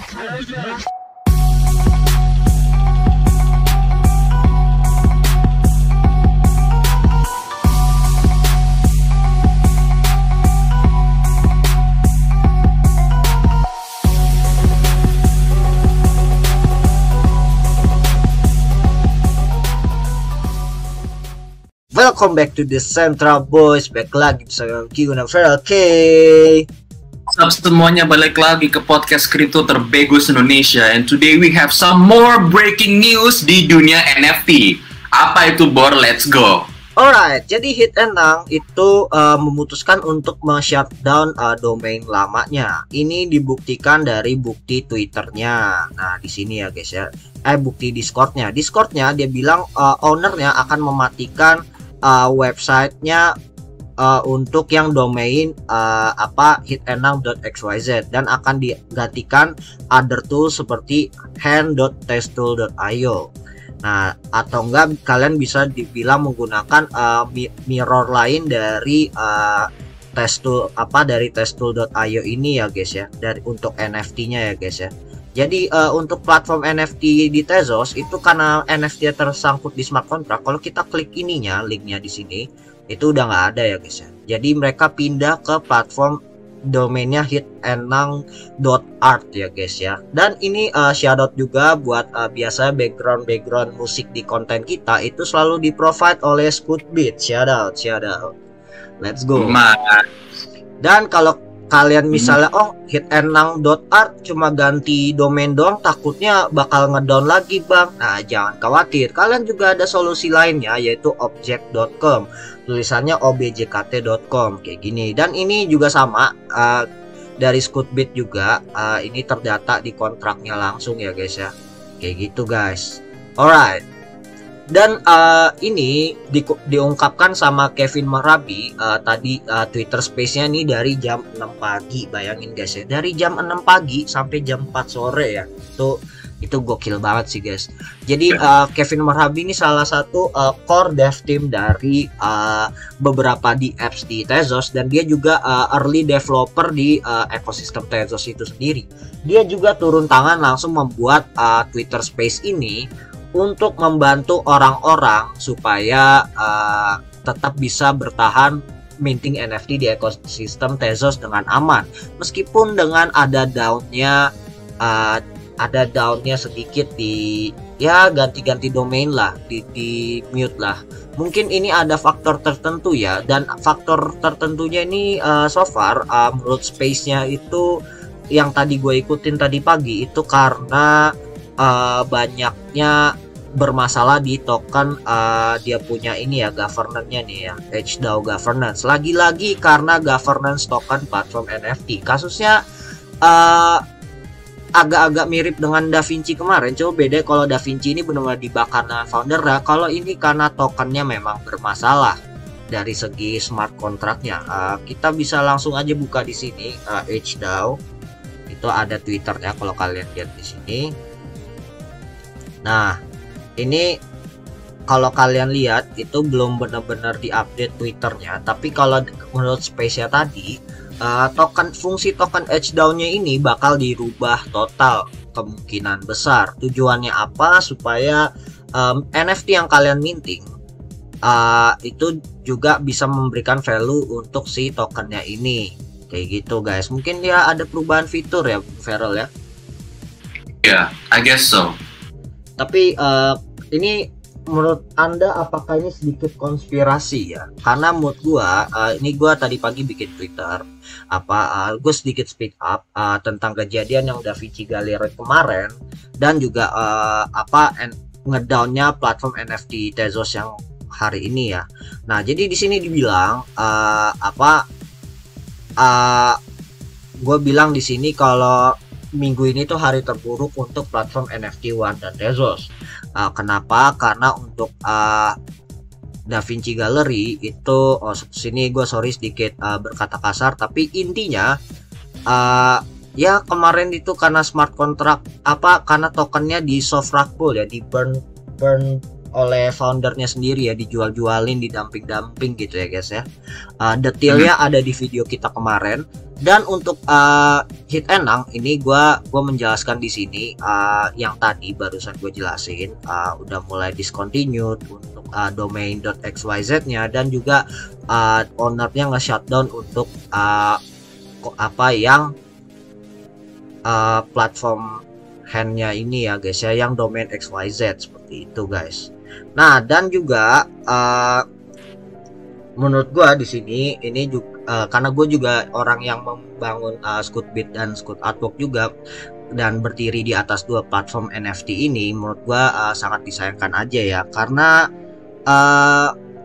Welcome back to the Central Boys. Back lagi bersama Q dan Feral K. Sup semuanya, balik lagi ke podcast kripto terbagus Indonesia. And today we have some more breaking news di dunia NFT. Apa itu, Bor? Let's go. Alright, jadi Hit Enang itu memutuskan untuk shutdown domain lamanya. Ini dibuktikan dari bukti Twitternya. Nah, di sini ya guys ya. Bukti Discordnya. Discordnya dia bilang ownernya akan mematikan websitenya untuk yang domain hitenang.xyz dan akan digantikan other tools seperti hand.testtool.io. Nah, atau enggak kalian bisa dibilang menggunakan mirror lain dari dari testtool.io ini ya guys ya, dari untuk NFT-nya ya guys ya. Jadi untuk platform NFT di Tezos itu karena NFT tersangkut di smart contract, kalau kita klik ininya, linknya di sini, itu udah nggak ada ya guys ya. Jadi mereka pindah ke platform domainnya hitenang.art ya guys ya. Dan ini shoutout juga buat biasa background musik di konten kita itu selalu di provide oleh Scootbeat. Shoutout. Let's go. Dan kalau kalian misalnya hitenang.art cuma ganti domain doang, takutnya bakal ngedown lagi bang. Nah, jangan khawatir, kalian juga ada solusi lainnya, yaitu object.com, tulisannya objkt.com kayak gini. Dan ini juga sama dari Scootbeat juga, ini terdata di kontraknya langsung ya guys ya, kayak gitu guys. Alright. Dan ini diungkapkan sama Kevin Merabi tadi Twitter Space-nya nih dari jam 6 pagi. Bayangin guys ya, dari jam 6 pagi sampai jam 4 sore ya. Itu gokil banget sih guys. Jadi Kevin Merabi ini salah satu core dev team dari beberapa di apps di Tezos, dan dia juga early developer di ekosistem Tezos itu sendiri. Dia juga turun tangan langsung membuat Twitter Space ini untuk membantu orang-orang supaya tetap bisa bertahan minting NFT di ekosistem Tezos dengan aman, meskipun dengan ada downnya sedikit di ya ganti-ganti domain lah, di mute lah. Mungkin ini ada faktor tertentu ya, dan faktor tertentunya ini so far menurut space-nya itu yang tadi gue ikutin tadi pagi itu karena banyaknya bermasalah di token dia punya ini ya, governance-nya nih ya, HDAO governance. Lagi-lagi karena governance token platform NFT. Kasusnya agak-agak mirip dengan DaVinci kemarin. Coba beda, kalau DaVinci ini benar-benar dibakar founder ya. Kalau ini karena tokennya memang bermasalah dari segi smart contract-nya. Kita bisa langsung aja buka di sini HDAO. Itu ada Twitternya kalau kalian lihat di sini. Nah, ini kalau kalian lihat itu belum benar-benar diupdate Twitternya, tapi kalau menurut Space-nya tadi fungsi token HDAO-nya ini bakal dirubah total kemungkinan besar. Tujuannya apa? Supaya NFT yang kalian minting itu juga bisa memberikan value untuk si tokennya ini, kayak gitu guys. Mungkin dia ada perubahan fitur ya, Feral ya? Yeah, I guess so. Tapi ini menurut Anda apakah ini sedikit konspirasi ya? Karena menurut gua ini gua tadi pagi bikin Twitter gue sedikit speak up tentang kejadian yang DaVinci Gallery kemarin, dan juga ngedownnya platform NFT Tezos yang hari ini ya. Nah, jadi di sini dibilang gue bilang di sini kalau minggu ini tuh hari terburuk untuk platform NFT One dan Tezos. Kenapa? Karena untuk DaVinci Gallery itu sini gue sorry sedikit berkata kasar, tapi intinya ya kemarin itu karena smart contract karena tokennya di soft rug pool ya, di burn oleh foundernya sendiri ya, dijual-jualin, didumping gitu ya guys ya. Detailnya ada di video kita kemarin. Dan untuk hit enang ini gua menjelaskan di sini yang tadi barusan gue jelasin, udah mulai discontinued untuk domain.xyz-nya, dan juga ownernya nge-shutdown untuk yang platform handnya ini ya guys ya, yang domain XYZ seperti itu guys. Nah, dan juga menurut gua di sini ini juga karena gue juga orang yang membangun Scootbit dan Scoot Artwork juga dan berdiri di atas dua platform NFT ini, menurut gua sangat disayangkan aja ya, karena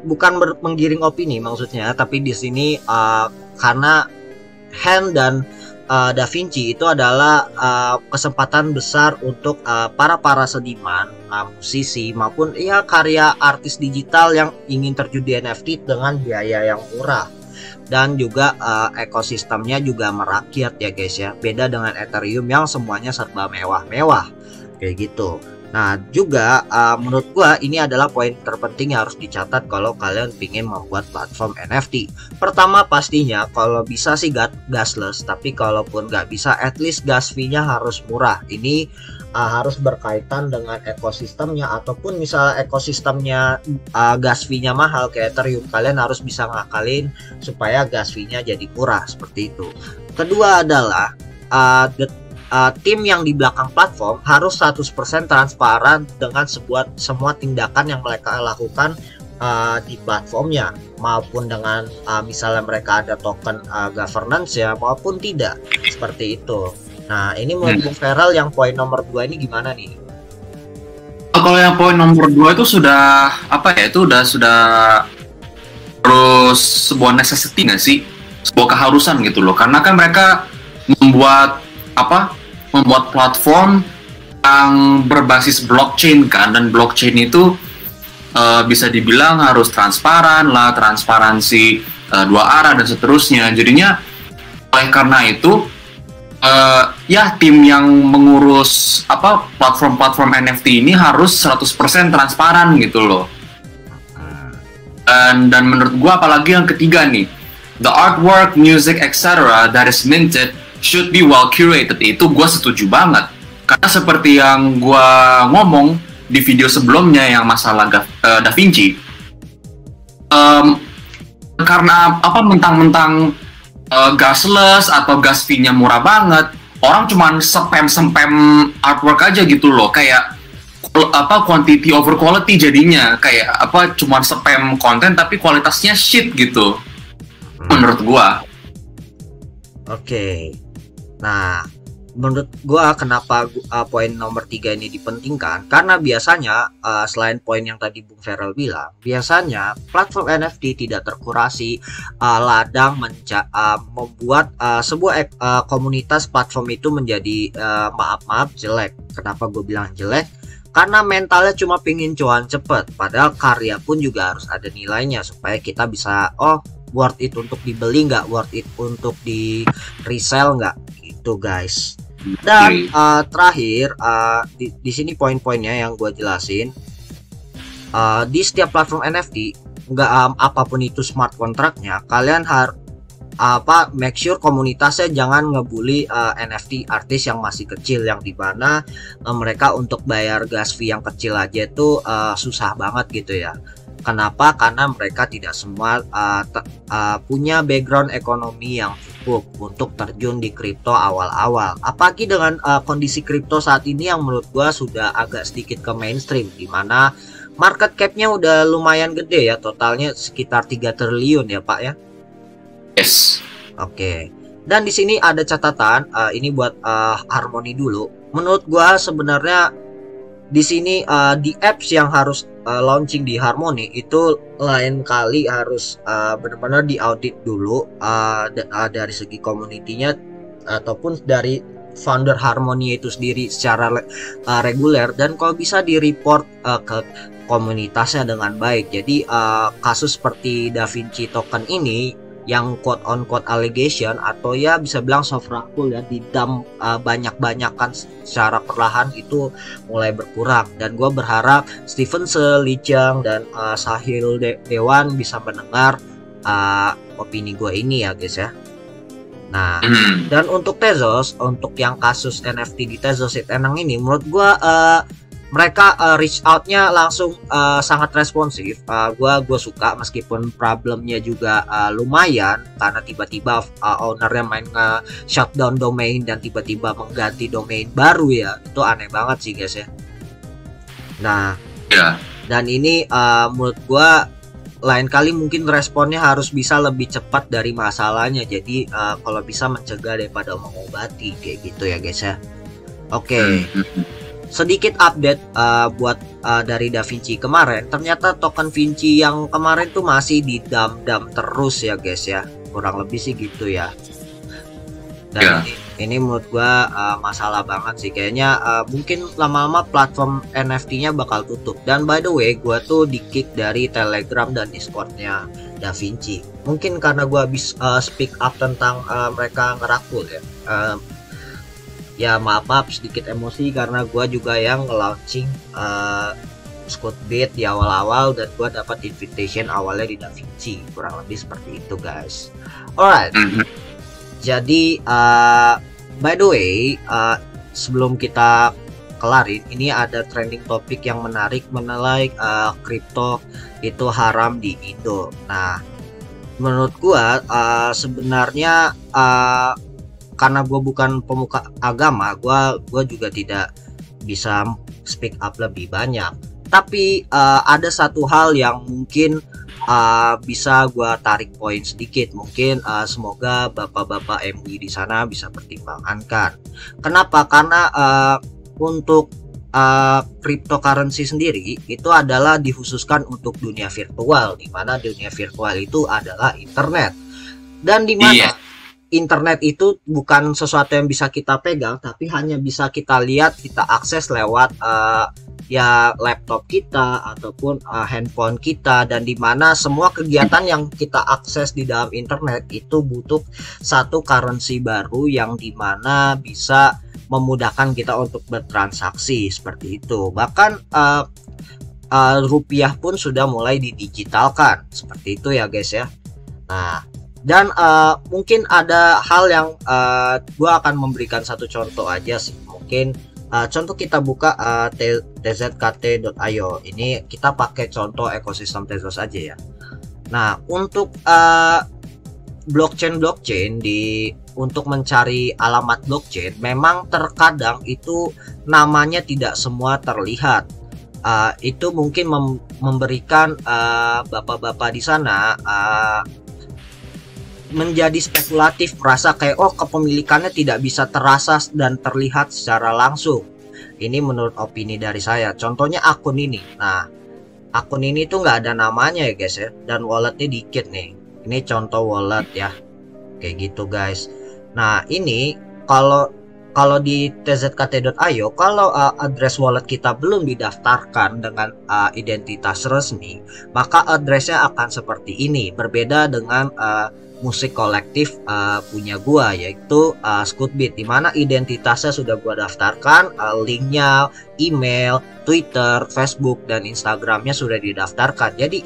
bukan menggiring opini maksudnya, tapi di sini karena Hand dan Da Vinci itu adalah kesempatan besar untuk para seniman, musisi maupun ya karya artis digital yang ingin terjun di NFT dengan biaya yang murah, dan juga ekosistemnya juga merakyat ya guys ya, beda dengan Ethereum yang semuanya serba mewah-mewah kayak gitu. Nah juga menurut gua ini adalah poin terpenting yang harus dicatat kalau kalian ingin membuat platform NFT. Pertama pastinya kalau bisa sih gasless, tapi kalaupun nggak bisa at least gas fee-nya harus murah. Ini harus berkaitan dengan ekosistemnya, ataupun misalnya ekosistemnya gas fee-nya mahal kayak Ethereum, kalian harus bisa ngakalin supaya gas fee-nya jadi murah seperti itu. Kedua adalah tim yang di belakang platform harus 100% transparan dengan semua tindakan yang mereka lakukan di platformnya, maupun dengan misalnya mereka ada token governance ya maupun tidak, seperti itu. Nah ini menurut Bung Feral yang poin nomor 2 ini gimana nih? Kalau yang poin nomor 2 itu sudah apa ya, itu sudah terus sebuah necessity nggak sih, sebuah keharusan gitu loh, karena kan mereka membuat platform yang berbasis blockchain kan, dan blockchain itu bisa dibilang harus transparan lah, transparansi dua arah dan seterusnya. Jadinya oleh karena itu ya tim yang mengurus platform NFT ini harus 100% transparan gitu loh. Dan menurut gua apalagi yang ketiga nih, the artwork, music, etc. that is minted should be well curated. Itu gue setuju banget, karena seperti yang gue ngomong di video sebelumnya yang masalah Da Vinci, karena mentang-mentang gasless atau gas fee-nya murah banget, orang cuman spam artwork aja gitu loh, kayak quantity over quality, jadinya kayak cuman spam konten tapi kualitasnya shit gitu menurut gue. Oke. Nah, menurut gua kenapa poin nomor 3 ini dipentingkan, karena biasanya selain poin yang tadi Bung Feral bilang, biasanya platform NFT tidak terkurasi ladang membuat sebuah komunitas platform itu menjadi maaf jelek. Kenapa gue bilang jelek? Karena mentalnya cuma pingin cuan cepet, padahal karya pun juga harus ada nilainya supaya kita bisa worth it untuk dibeli nggak, worth it untuk di resell nggak, gitu guys. Dan terakhir di sini poin-poinnya yang gue jelasin, di setiap platform NFT nggak apapun itu smart contractnya, kalian harus make sure komunitasnya jangan ngebully NFT artis yang masih kecil, yang dimana mereka untuk bayar gas fee yang kecil aja itu susah banget gitu ya. Kenapa? Karena mereka tidak semua punya background ekonomi yang cukup untuk terjun di kripto awal-awal. Apalagi dengan kondisi kripto saat ini yang menurut gua sudah agak sedikit ke mainstream, dimana market cap-nya udah lumayan gede ya, totalnya sekitar 3 triliun ya Pak ya. Yes. Oke. Dan di sini ada catatan, ini buat Harmony dulu. Menurut gua sebenarnya di sini di apps yang harus launching di Harmony itu lain kali harus benar-benar diaudit dulu dari segi community-nya ataupun dari founder Harmony itu sendiri secara reguler, dan kalau bisa di report ke komunitasnya dengan baik. Jadi kasus seperti Da Vinci token ini yang quote on quote allegation atau ya bisa bilang soft rug ya, didam banyak-banyakan secara perlahan itu mulai berkurang, dan gue berharap Steven Selichang dan Sahil Dewan bisa mendengar opini gue ini ya guys ya. Nah, dan untuk Tezos, untuk yang kasus NFT di Tezos It Enang ini, menurut gua mereka reach outnya langsung sangat responsif. Gua suka meskipun problemnya juga lumayan karena tiba-tiba ownernya main shutdown domain dan tiba-tiba mengganti domain baru ya. Itu aneh banget sih guys ya. Nah, dan ini menurut gua lain kali mungkin responnya harus bisa lebih cepat dari masalahnya. Jadi kalau bisa mencegah daripada mengobati kayak gitu ya guys ya. Oke. Sedikit update buat dari DaVinci kemarin. Ternyata token Vinci yang kemarin tuh masih di dump terus ya guys ya. Kurang lebih sih gitu ya. Dan ini menurut gua masalah banget sih. Kayaknya mungkin lama-lama platform NFT-nya bakal tutup. Dan by the way, gua tuh di-kick dari Telegram dan Discord-nya DaVinci. Mungkin karena gua habis speak up tentang mereka ngerakul ya. Ya maaf sedikit emosi karena gua juga yang nge-launching Scootbit di awal-awal dan gua dapat invitation awalnya di DaVinci. Kurang lebih seperti itu guys. Alright. Jadi by the way, sebelum kita kelarin, ini ada trending topik yang menarik mengenai kripto itu haram di Indo. Nah, menurut gua sebenarnya karena gua bukan pemuka agama, gua juga tidak bisa speak up lebih banyak. Tapi ada satu hal yang mungkin bisa gua tarik poin sedikit. Mungkin semoga bapak-bapak MUI di sana bisa pertimbangkan. Kenapa? Karena untuk cryptocurrency sendiri itu adalah dikhususkan untuk dunia virtual, di mana dunia virtual itu adalah internet. Dan di mana internet itu bukan sesuatu yang bisa kita pegang, tapi hanya bisa kita lihat, kita akses lewat ya laptop kita ataupun handphone kita, dan dimana semua kegiatan yang kita akses di dalam internet itu butuh satu currency baru yang dimana bisa memudahkan kita untuk bertransaksi seperti itu. Bahkan rupiah pun sudah mulai didigitalkan seperti itu ya guys ya. Nah, dan mungkin ada hal yang gua akan memberikan satu contoh aja sih. Mungkin contoh kita buka tzkt.io. Ini kita pakai contoh ekosistem Tezos aja ya. Nah, untuk blockchain untuk mencari alamat blockchain, memang terkadang itu namanya tidak semua terlihat. Itu mungkin memberikan bapak-bapak di sana menjadi spekulatif, merasa kayak oh kepemilikannya tidak bisa terasa dan terlihat secara langsung. Ini menurut opini dari saya. Contohnya akun ini. Nah, akun ini tuh nggak ada namanya ya guys ya, dan walletnya dikit nih. Ini contoh wallet ya, kayak gitu guys. Nah, ini kalau di tzkt.io, kalau address wallet kita belum didaftarkan dengan identitas resmi, maka addressnya akan seperti ini. Berbeda dengan musik kolektif punya gua, yaitu Scootbit, dimana identitasnya sudah gua daftarkan, linknya, email, Twitter, Facebook, dan Instagramnya sudah didaftarkan. Jadi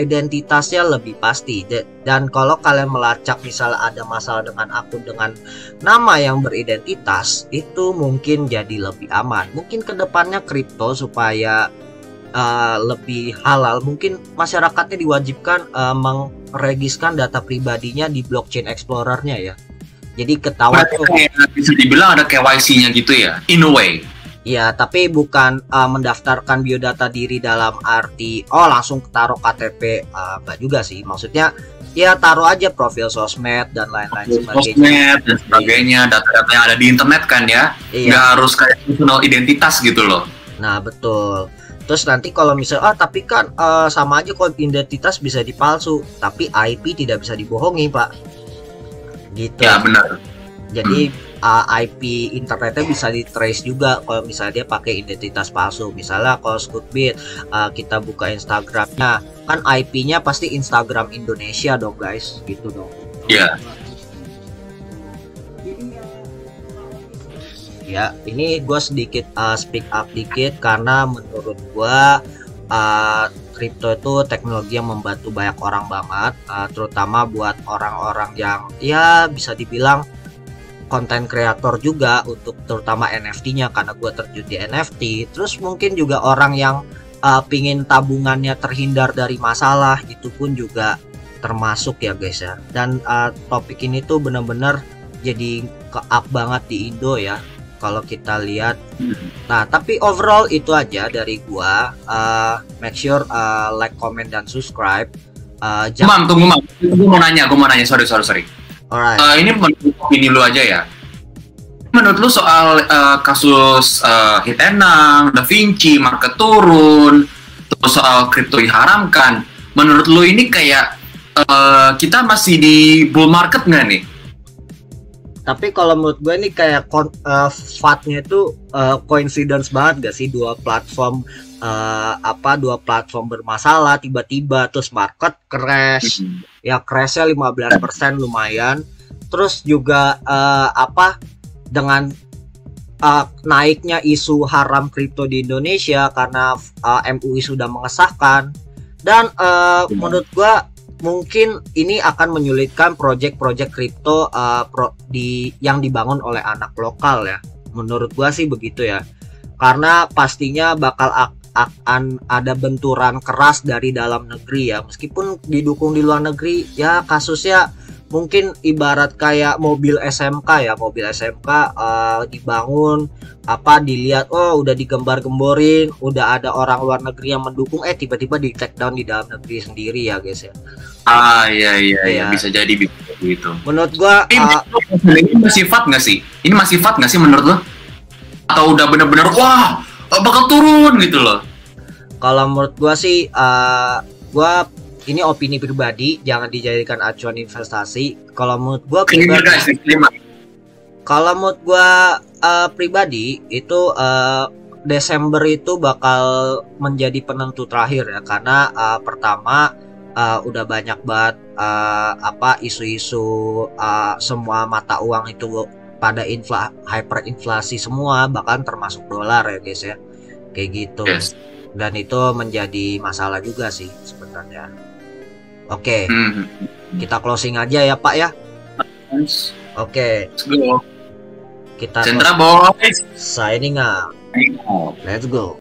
identitasnya lebih pasti. Dan kalau kalian melacak misalnya ada masalah dengan akun dengan nama yang beridentitas, itu mungkin jadi lebih aman. Mungkin kedepannya kripto supaya lebih halal, mungkin masyarakatnya diwajibkan meregiskan data pribadinya di blockchain explorernya ya. Jadi ketahuan tuh, bisa dibilang ada KYC-nya gitu ya, in a way. Ya, tapi bukan mendaftarkan biodata diri dalam arti oh langsung taruh KTP, enggak juga sih. Maksudnya ya taruh aja profil sosmed dan lain-lain sebagainya. Sosmed dan sebagainya, data-data yang ada di internet kan ya. Nggak harus kayak personal identitas gitu loh. Nah, betul. Terus nanti kalau misalnya tapi kan sama aja kalau identitas bisa dipalsu, tapi IP tidak bisa dibohongi Pak, gitu ya. Benar. Jadi IP internetnya bisa di trace juga kalau misalnya dia pakai identitas palsu. Misalnya kalau Scootbit kita buka Instagramnya, kan IP-nya pasti Instagram Indonesia dong guys, gitu dong. Iya. Ya, ini gue sedikit speak up dikit karena menurut gue kripto itu teknologi yang membantu banyak orang banget, terutama buat orang-orang yang ya bisa dibilang konten kreator juga, untuk terutama NFT-nya karena gue terjun di NFT. Terus mungkin juga orang yang pingin tabungannya terhindar dari masalah, itu pun juga termasuk ya guys ya. Dan topik ini tuh bener-bener jadi ke-up banget di Indo ya kalau kita lihat. Nah, tapi overall itu aja dari gua. Make sure like, comment, dan subscribe. Tunggu, Mam. Gue mau nanya. Sorry. Alright. Ini menurut opini lu aja ya. Menurut lu soal kasus Hit Enang, Da Vinci, market turun, terus soal kripto diharamkan, menurut lu ini kayak kita masih di bull market nggak nih? Tapi kalau menurut gue ini kayak FAT-nya itu coincidence banget gak sih, dua platform bermasalah tiba-tiba terus market crash. Ya crashnya 15% lumayan. Terus juga dengan naiknya isu haram kripto di Indonesia karena MUI sudah mengesahkan. Dan menurut gua mungkin ini akan menyulitkan project-project kripto yang dibangun oleh anak lokal ya. Menurut gua sih begitu ya. Karena pastinya bakal akan ada benturan keras dari dalam negeri ya. Meskipun didukung di luar negeri ya, kasusnya mungkin ibarat kayak mobil SMK ya. Mobil SMK dibangun dilihat, oh udah digembar-gemborin, udah ada orang luar negeri yang mendukung, tiba-tiba di take down di dalam negeri sendiri ya guys ya. Iya, bisa jadi gitu. Menurut gua ini masih FAT nggak sih? Ini masih FAT nggak sih menurut lo? Atau udah bener-bener wah bakal turun gitu loh? Kalau menurut gua sih, gua ini opini pribadi, jangan dijadikan acuan investasi. Kalau menurut gua pribadi itu Desember itu bakal menjadi penentu terakhir ya, karena pertama udah banyak banget isu-isu semua mata uang itu pada hyperinflasi semua, bahkan termasuk dolar ya guys ya, kayak gitu. Yes. Dan itu menjadi masalah juga sih sebenarnya. Oke. Kita closing aja ya Pak ya. Oke. Let's go. Kita Centra boys. signing out. Let's go.